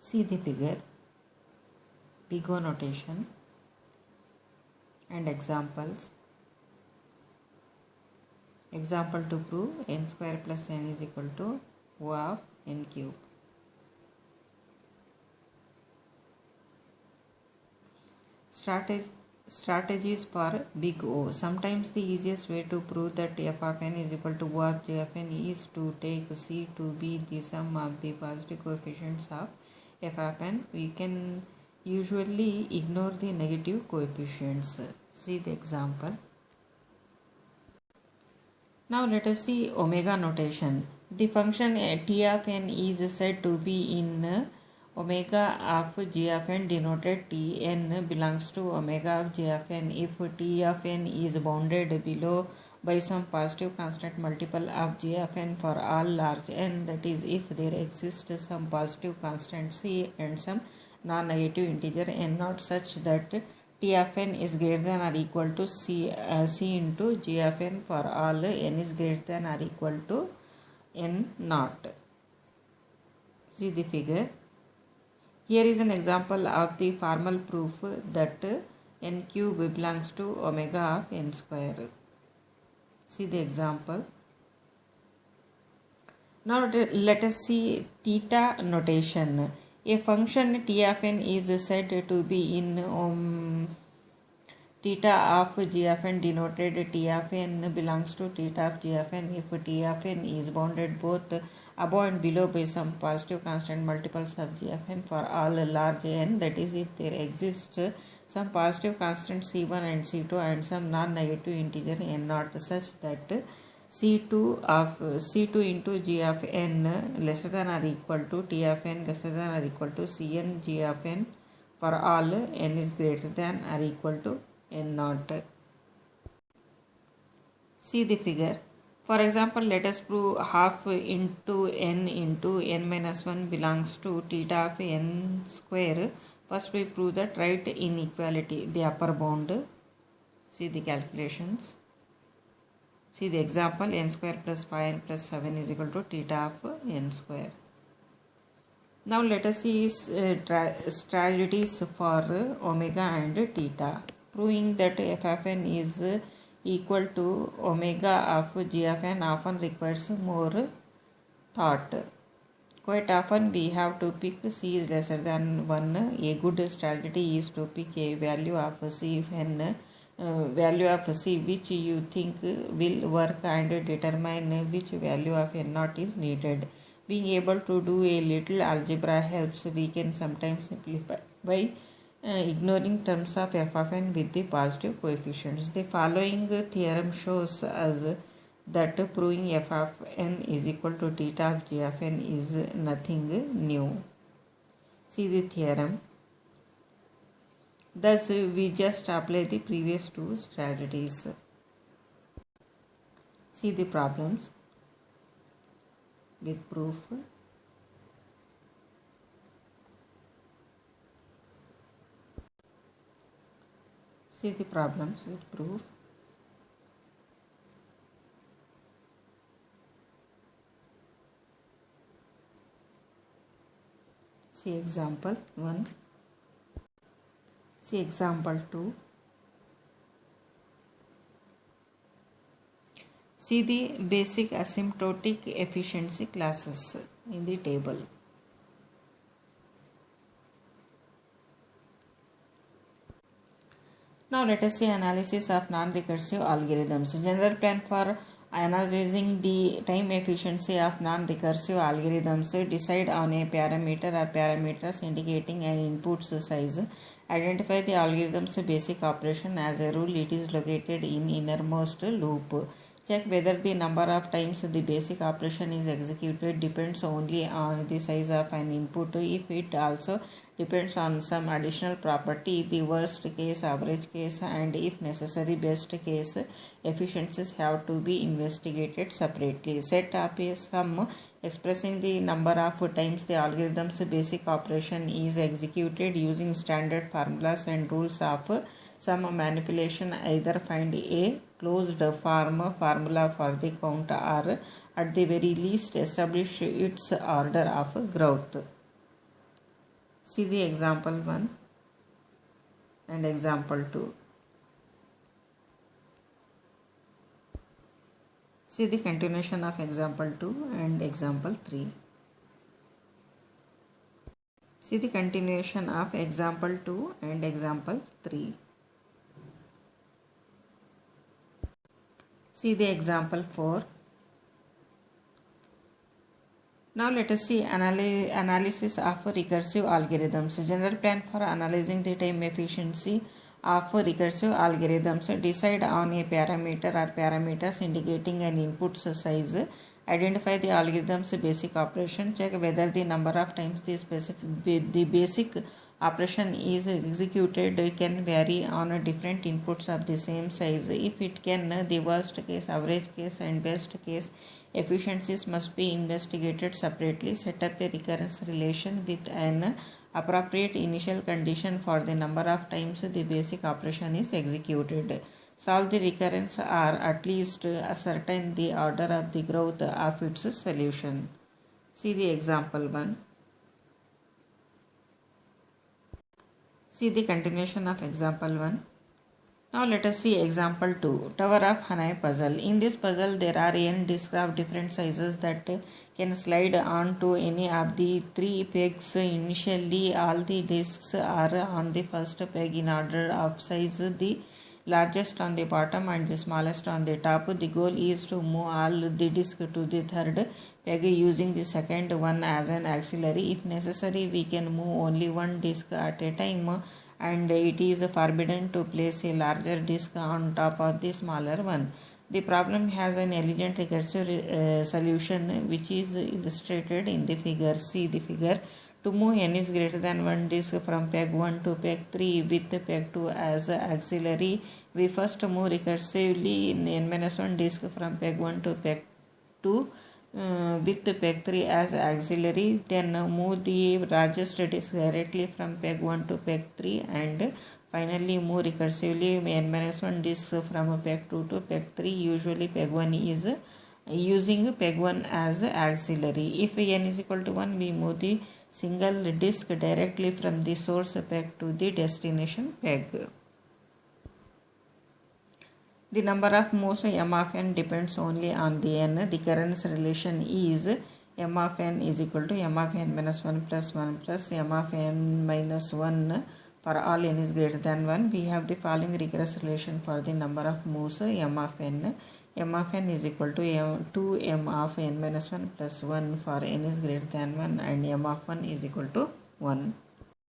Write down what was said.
See the figure, big O notation and examples. Example to prove n square plus n is equal to O of n cube. Strategies for big O. Sometimes the easiest way to prove that f of n is equal to O of j of n is to take C to be the sum of the positive coefficients of f of n. We can usually ignore the negative coefficients. See the example. Now let us see omega notation. The function t of n is said to be in omega of g of n denoted t. N belongs to omega of j of n if t of n is bounded below by some positive constant multiple of j of n for all large n, that is if there exists some positive constant c and some non-negative integer n naught such that t of n is greater than or equal to c into g of n for all n is greater than or equal to n naught. See the figure. Here is an example of the formal proof that n cube belongs to omega of n square. See the example. Now let us see theta notation. A function t of n is said to be in theta of g of n denoted t of n belongs to theta of g of n if t of n is bounded both above and below by some positive constant multiples of g of n for all large n, that is if there exists some positive constant c1 and c2 and some non-negative integer n naught such that c2 into g of n lesser than or equal to t of n lesser than or equal to cn g of n for all n is greater than or equal to n naught. See the figure. For example, let us prove half into n minus 1 belongs to theta of n square. First we prove that right inequality, the upper bound. See the calculations. See the example, n square plus 5n plus 7 is equal to theta of n square. Now let us see strategies for omega and theta. Proving that f of n is equal to omega of g of n often requires more thought. Quite often we have to pick c is lesser than 1. A good strategy is to pick a value of c which you think will work and determine which value of n naught is needed. Being able to do a little algebra helps. We can sometimes simplify by ignoring terms of f of n with the positive coefficients. The following theorem shows us that proving f of n is equal to theta of g of n is nothing new. See the theorem. Thus, we just apply the previous two strategies. See the problems with proof. See the problems with proof. See example 1. See example 2. See the basic asymptotic efficiency classes in the table. Now let us see analysis of non-recursive algorithms. General plan for analyzing the time efficiency of non-recursive algorithms. Decide on a parameter or parameters indicating an input's size. Identify the algorithm's basic operation. As a rule, it is located in innermost loop. Check whether the number of times the basic operation is executed depends only on the size of an input. If it also depends on some additional property, the worst case, average case, and if necessary best case efficiencies have to be investigated separately. Set up a sum expressing the number of times the algorithm's basic operation is executed using standard formulas and rules of some manipulation. Either find a closed formula for the count or at the very least establish its order of growth. See the example 1 and example 2. See the continuation of example 2 and example 3. See the continuation of example 2 and example 3. See the example 4. Now let us see analysis of recursive algorithms. General plan for analyzing the time efficiency of recursive algorithms. Decide on a parameter or parameters indicating an input size. Identify the algorithm's basic operation. Check whether the number of times the basic operation is executed can vary on different inputs of the same size. If it can, the worst case, average case and best case efficiencies must be investigated separately. Set up a recurrence relation with an appropriate initial condition for the number of times the basic operation is executed. Solve the recurrence or at least ascertain the order of the growth of its solution. See the example 1. See the continuation of example 1. Now let us see example 2. Tower of Hanai puzzle. In this puzzle there are n discs of different sizes that can slide on to any of the 3 pegs. Initially all the discs are on the first peg in order of size, the largest on the bottom and the smallest on the top. The goal is to move all the discs to the third peg using the second one as an auxiliary. If necessary, we can move only one disc at a time, and it is forbidden to place a larger disc on top of the smaller one. The problem has an elegant recursive solution which is illustrated in the figure. See the figure. To move n is greater than 1 disc from peg 1 to peg 3 with peg 2 as auxiliary, we first move recursively n-1 disc from peg 1 to peg 2 with peg 3 as auxiliary. Then move the largest disc directly from peg 1 to peg 3 and finally move recursively n-1 disc from peg 2 to peg 3. Usually peg 1 is using peg 1 as auxiliary. If n is equal to 1, we move the single disc directly from the source peg to the destination peg. The number of moves m of n depends only on the n. The recurrence relation is m of n is equal to m of n minus 1 plus 1 plus m of n minus 1 for all n is greater than 1. We have the following recurrence relation for the number of moves m of n. M of n is equal to 2m of n minus 1 plus 1 for n is greater than 1, and m of 1 is equal to 1.